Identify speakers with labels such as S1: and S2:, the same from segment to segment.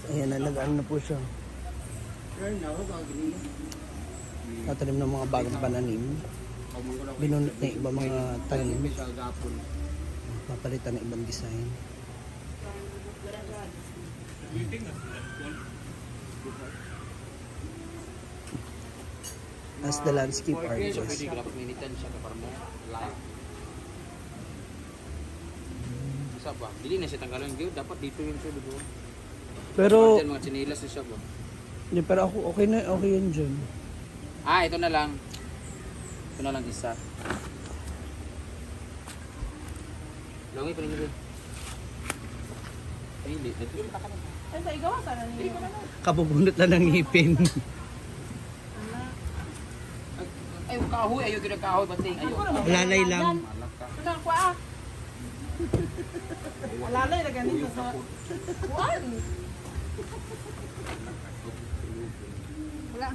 S1: Ayan, nalagaan na po siya. Tatanim ng mga bagong pananim. Binunot na iba mga tanim. Papalitan ng ibang design. As the landscape artist.
S2: Ba? Dili na siya tanggalan gyud, dapat dito yun siya dito.
S1: Pero
S2: mga chinelas siya ba.
S1: Hindi, pero ako okay na, okay yan dyan.
S2: Ah, ito na lang. Ito na lang isa. Langi pa ninyo. Ay, hindi. Ito yung kakanan.
S3: Ay, sa igawa ka na niyo.
S1: Kabubunot lang ng ngipin.
S2: Ay, kahoy. Ayaw yun ang kahoy. Bating. Ayaw.
S1: Lalay lang.
S3: Ano, kwa ah. Lalay na ganito sa... Kuan! Wala.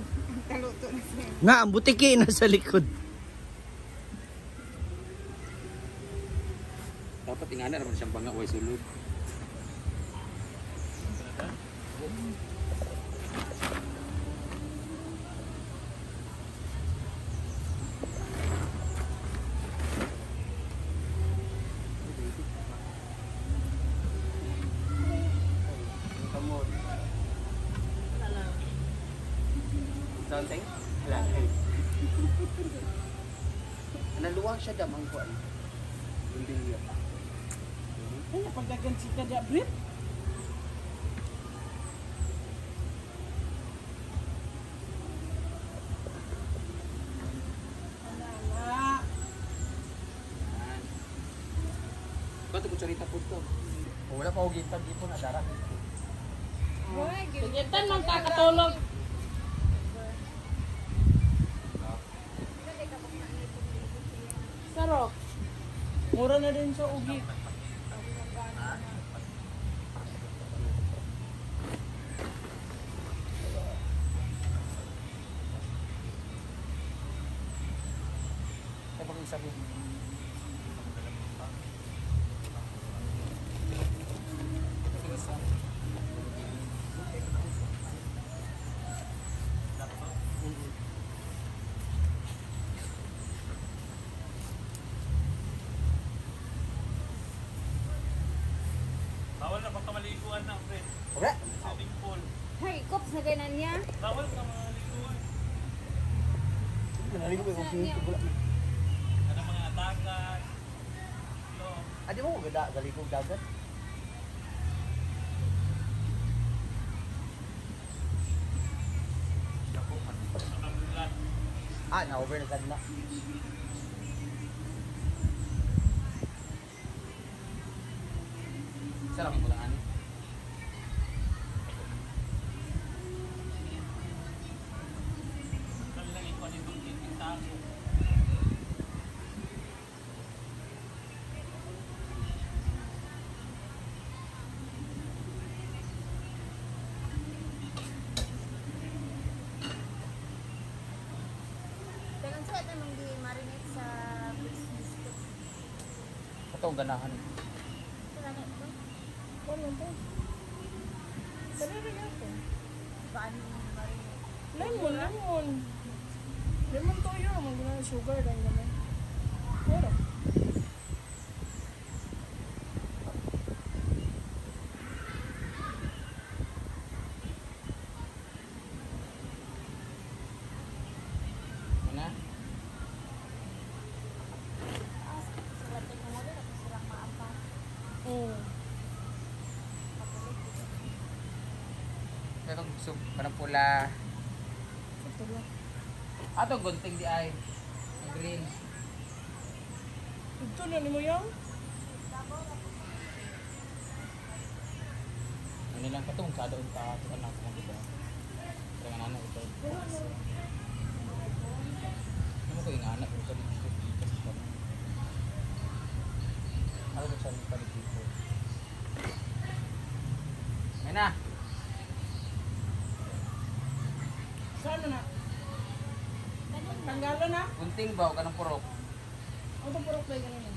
S3: Kaluto na siya.
S1: Na, ang butiki nasa likod.
S2: Dapat ingana naman siyang banga. Huwag sulod.
S1: Something? Wala. Naluwag siya damang ko. Hindi yun.
S3: Ay, pagdagan si Kadya Brit.
S2: Ba't ko cerita po ito?
S1: Wala pa hugitan dito na darang.
S3: Kagitan man kakatulog. Sarok. Mura na din sa ugi.
S1: Ay, bakit sabi?
S4: Bawal na baka maliguan na, friend.
S1: Wala.
S4: Swimming pool.
S5: Hay, kops na ganan niya.
S4: Bawal ka maliguan.
S1: Naligo ko yung wala.
S4: Ano mga dagat.
S1: Adi mo ko galikog dagat. Ah, na-over na kanina.
S2: Sarap mo lang ano.
S4: Talagang ikon itong tintintako.
S5: Dagan sa ito nung di-marinate sa business ko.
S2: Ito ang ganahan.
S5: Ito lang ito.
S3: Ano to? Dali rin ito.
S5: Paano yung marinate?
S3: Lemon, lemon. Lemon toyo. Maguna ng sugar lang naman. Pero.
S2: Ano?
S5: Sulat ko mo din ako silang maapa.
S2: Itong soup, parang pula.
S3: Ito lang.
S2: Ato gunting di ay. Ang green.
S3: Ito na ni mo yan?
S2: Ano lang ka itong kada unta. Ito ka na ako na dito. Kaya nga anak ito. Ano ko yung anak ito dito? Ano ko siya nito dito? May na!
S3: Saan na? Tanggalo na?
S2: Gunting ba o kanang purok?
S3: Ano itong purok ba yung ganun?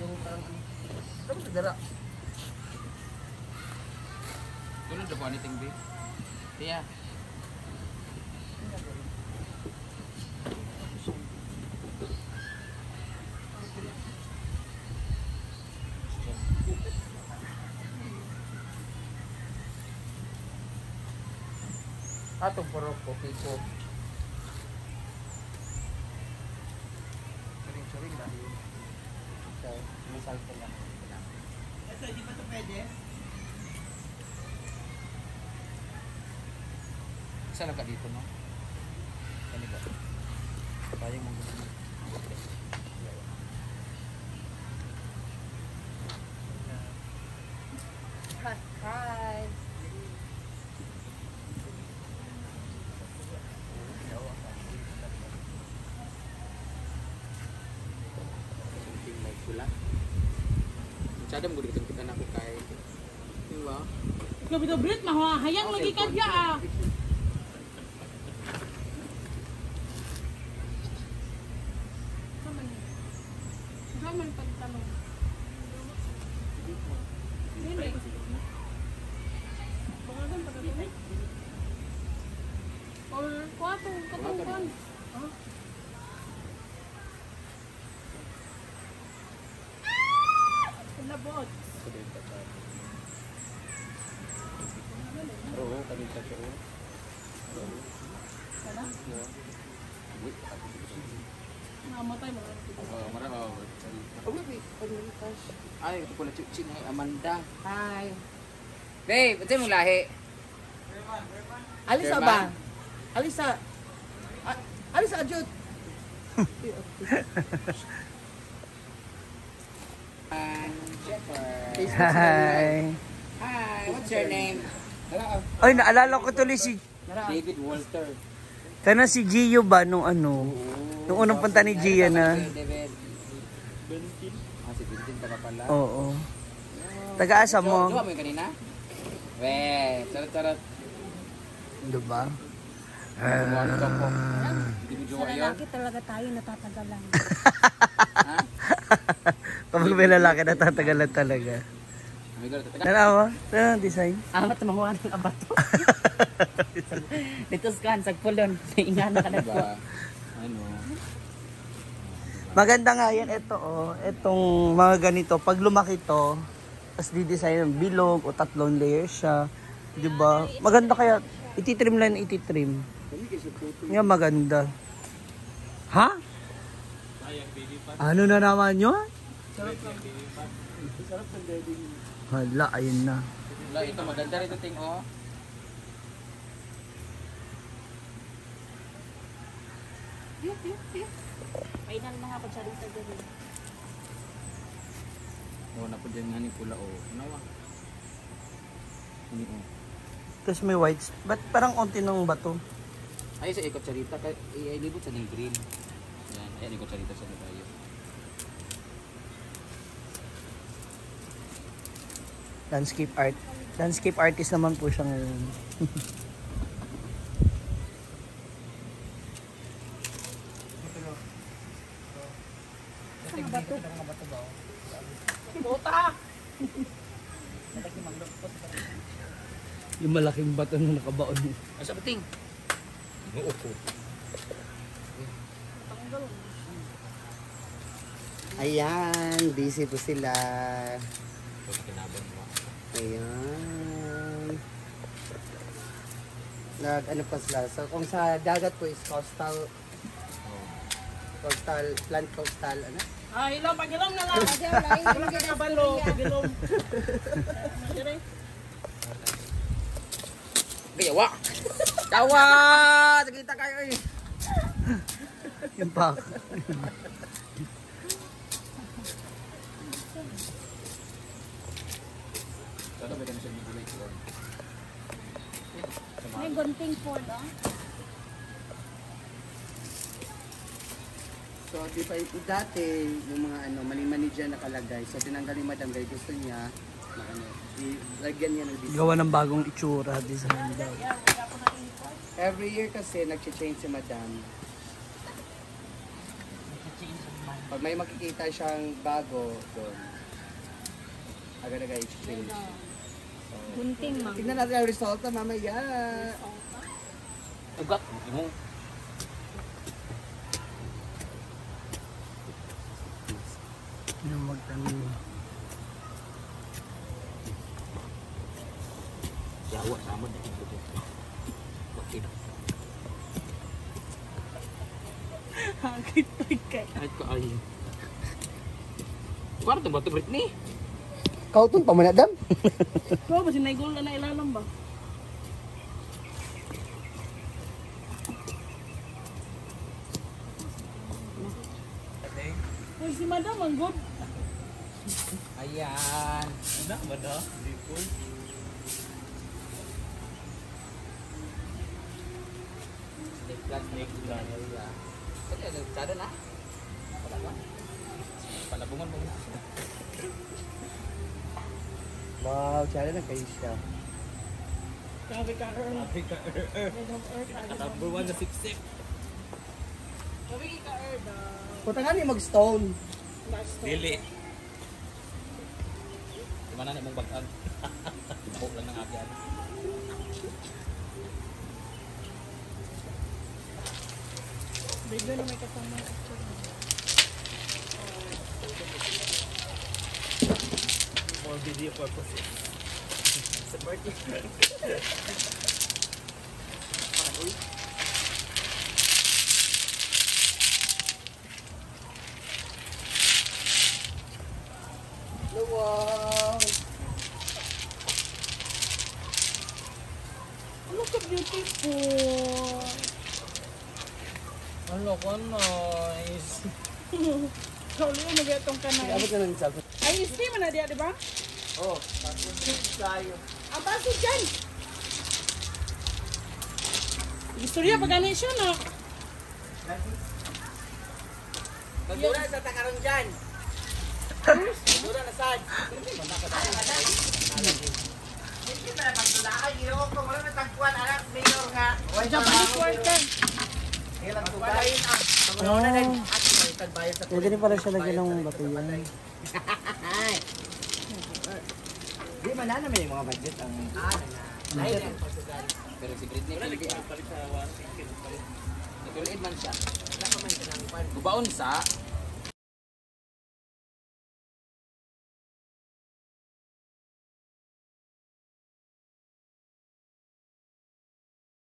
S1: Yung parang ano. Dapat nagdara.
S2: Tulad na po anything, babe? Tiya.
S1: Atong puro ko, pico. Saring-saring dahil. So, masal ko lang.
S4: Ito, di ba ito pwede?
S2: Isa lang ka dito, no? Ano ba? Sayang mong gusto mo.
S5: Hi.
S2: Something like pula. Masyado mo gusto kita na ako kay. Diba?
S3: Gabi to Brit, mahayang lagi ka dya ah. Kaman pagtanong. Dili. Bangagan pagtanong. Or kwato, katungkan. Ha? Labot.
S2: Oo, kanita siya.
S3: Sana? Namatay mo.
S2: Ay, ito pala chuchi ni Amanda. Hi. Babe, ito yung lahi.
S1: Alisa ba? Alisa. Alisa adjut.
S2: Hi. Hi, what's your name?
S1: Ay, naalala ko tuloy si
S2: David Walter.
S1: kana si Gio ba nung ano? Nung unang punta ni Gia na.
S2: David. Ah, si Bentin ka pa pala.
S1: Oo. Taga-asa mo?
S2: Jowa mo yung kanina? Weh, charot-charot.
S1: Diba?
S2: Kumuha ka po. Hindi mo
S5: Sa
S2: jowa yun?
S5: lalaki talaga tayo natatagalan.
S2: Ha?
S1: Kapag may lalaki natatagalan talaga.
S2: Amigo, tatagal.
S1: Nalawa? Ano design?
S3: Amat mahuwa ng abato. Dito skan, sagpulon. Ingana ka na po.
S2: Diba? Ano?
S1: Maganda nga yan. Ito oh. Itong mga ganito. Pag lumaki to, tapos di-design ng bilog o 3 layers siya. Diba? Maganda kaya. Ititrim lang, ititrim. Nga maganda. Ha? Ano na naman yun? Hala, ayun na.
S2: Wala, ito maganda rin ito ting, oh.
S5: Final na nga pag siya dito gawin.
S2: Oh, na po dyan nga ni pula, oh. Ano ba? Ano, oh.
S1: Tapos may whites. Ba't parang konti ng bato?
S2: Ay, sa ikot sarita, ilibot sa ng green. Yan, ayan, ikot sarita sa tayo.
S1: Landscape art. Landscape artist naman po siya ngayon.
S3: Puta!
S1: Yung malaking bato na nakabaon.
S2: Ay, sa bating. Oo po.
S1: Ayan, busy po sila.
S2: Kinabang mo.
S1: Ayan. Ano pa sila. So, kung sa dagat po is coastal, plant coastal, ano?
S3: Ay, ilong, pag-ilong na lang.
S5: Kasi wala yung
S3: Wala ka kabalo, pag-ilong. Sige.
S2: Gayawa! Tawa! Sagita kayo eh!
S1: Yung pa.
S2: Sana ba na siya bibili ko?
S5: may gunting Ford, oh.
S1: So, di pa dati, yung mga ano, mani-mani dyan nakalagay. So, tinanggal ni Madam Gay, gusto niya, na ano, lagyan niya ng design. Gawa ng bagong itsura, design daw. Every year kasi, nag-change si Madam. Pag may makikita siyang bago doon,
S2: Agad-agad exchange.
S5: Gunting mang.
S4: Tignan natin ang resulta mamaya.
S2: Ugat. Mo.
S1: Yung magtanim.
S2: Yawa sama din. Bakit?
S3: Hagit kay.
S2: Kahit ko ay. Kwarto ba ito, Britney?
S4: Kautong pa man Adam.
S3: Ko ba sinaygol na ilalam ba? Uy, si Madam ang good.
S2: Ayan. Ano ba na? Dipol. Snake plant, snake plant. Kasi ano, sada na? Wala ba? Palabungan mo.
S4: Wow, tsara na kayo siya.
S3: Grabe ka, Earl. Red of Earth.
S2: Number 1 na siksik.
S3: Grabe ka, Earl.
S4: Punta nga niyo mag-stone.
S3: Last time.
S2: Dili. Di mana na mong bagan? Buhok lang ng agyan.
S3: Video na may kasama.
S2: For video purposes. Sa birthday.
S4: Wow.
S3: Look at beautiful.
S2: Ano ko nice.
S3: Kauli yung mag-itong kanay.
S4: Abot na lang sa akin.
S3: Ay, steam na diya, di ba?
S4: Oh, tapos tayo.
S3: Ang baso dyan. Gusto niya pag ganun siya, no?
S4: Magdura sa takaron dyan. Magdura na sad. Hindi pa na pagdulaan. Ginawa ko wala na tagpuan. Anak, mayor nga.
S3: Diyan pa ni quarter.
S4: Ilang tugayin ah. Panguna na din. At may tagbayan sa
S1: Pwede rin pala siya lagyan ng batuyan.
S4: Di man na may mga budget ang lain ang pagsugal.
S2: Pero si Britney talaga ah. Natuloy man siya.
S4: Wala ka man silang pan.
S2: Gubaon sa